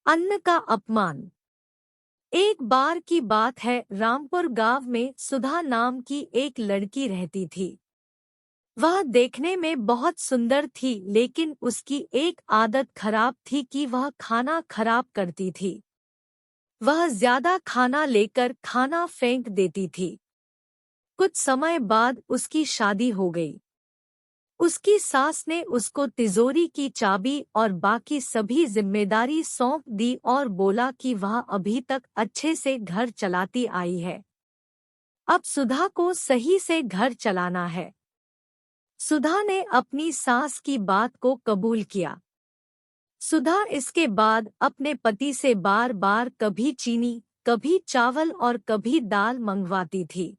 अन्न का अपमान। एक बार की बात है, रामपुर गांव में सुधा नाम की एक लड़की रहती थी। वह देखने में बहुत सुंदर थी, लेकिन उसकी एक आदत खराब थी कि वह खाना खराब करती थी। वह ज्यादा खाना लेकर खाना फेंक देती थी। कुछ समय बाद उसकी शादी हो गई। उसकी सास ने उसको तिजोरी की चाबी और बाकी सभी जिम्मेदारी सौंप दी और बोला कि वह अभी तक अच्छे से घर चलाती आई है। अब सुधा को सही से घर चलाना है। सुधा ने अपनी सास की बात को कबूल किया। सुधा इसके बाद अपने पति से बार बार कभी चीनी, कभी चावल और कभी दाल मंगवाती थी।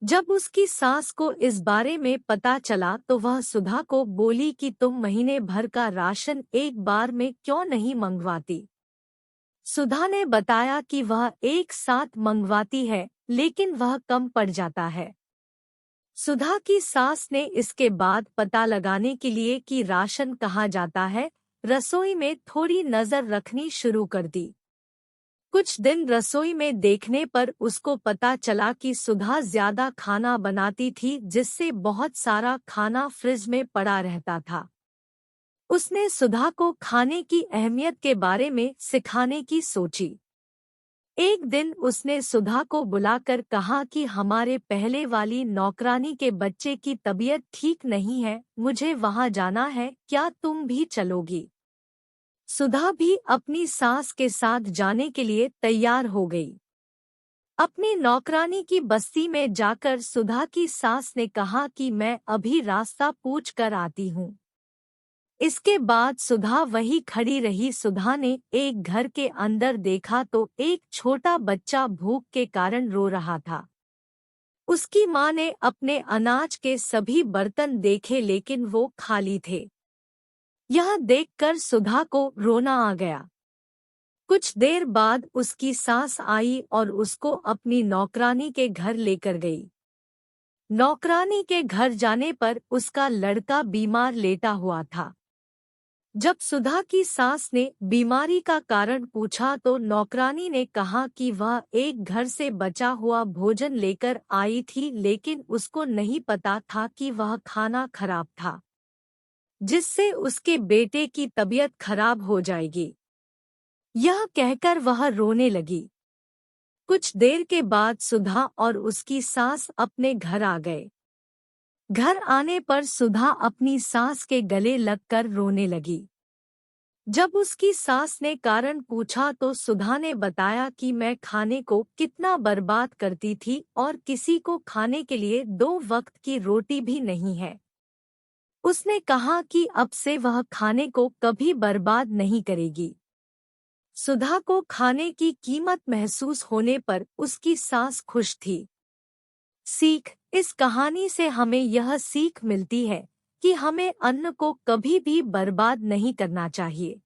जब उसकी सास को इस बारे में पता चला तो वह सुधा को बोली कि तुम महीने भर का राशन एक बार में क्यों नहीं मंगवाती। सुधा ने बताया कि वह एक साथ मंगवाती है, लेकिन वह कम पड़ जाता है। सुधा की सास ने इसके बाद पता लगाने के लिए कि राशन कहाँ जाता है, रसोई में थोड़ी नजर रखनी शुरू कर दी। कुछ दिन रसोई में देखने पर उसको पता चला कि सुधा ज्यादा खाना बनाती थी, जिससे बहुत सारा खाना फ्रिज में पड़ा रहता था। उसने सुधा को खाने की अहमियत के बारे में सिखाने की सोची। एक दिन उसने सुधा को बुलाकर कहा कि हमारे पहले वाली नौकरानी के बच्चे की तबीयत ठीक नहीं है, मुझे वहां जाना है, क्या तुम भी चलोगी? सुधा भी अपनी सास के साथ जाने के लिए तैयार हो गई। अपनी नौकरानी की बस्ती में जाकर सुधा की सास ने कहा कि मैं अभी रास्ता पूछ कर आती हूँ। इसके बाद सुधा वहीं खड़ी रही। सुधा ने एक घर के अंदर देखा तो एक छोटा बच्चा भूख के कारण रो रहा था। उसकी माँ ने अपने अनाज के सभी बर्तन देखे, लेकिन वो खाली थे। यह देखकर सुधा को रोना आ गया। कुछ देर बाद उसकी सास आई और उसको अपनी नौकरानी के घर लेकर गई। नौकरानी के घर जाने पर उसका लड़का बीमार लेटा हुआ था। जब सुधा की सास ने बीमारी का कारण पूछा तो नौकरानी ने कहा कि वह एक घर से बचा हुआ भोजन लेकर आई थी, लेकिन उसको नहीं पता था कि वह खाना खराब था, जिससे उसके बेटे की तबीयत खराब हो जाएगी। यह कहकर वह रोने लगी। कुछ देर के बाद सुधा और उसकी सास अपने घर आ गए। घर आने पर सुधा अपनी सास के गले लगकर रोने लगी। जब उसकी सास ने कारण पूछा तो सुधा ने बताया कि मैं खाने को कितना बर्बाद करती थी और किसी को खाने के लिए 2 वक्त की रोटी भी नहीं है। उसने कहा कि अब से वह खाने को कभी बर्बाद नहीं करेगी। सुधा को खाने की कीमत महसूस होने पर उसकी सास खुश थी। सीख। इस कहानी से हमें यह सीख मिलती है कि हमें अन्न को कभी भी बर्बाद नहीं करना चाहिए।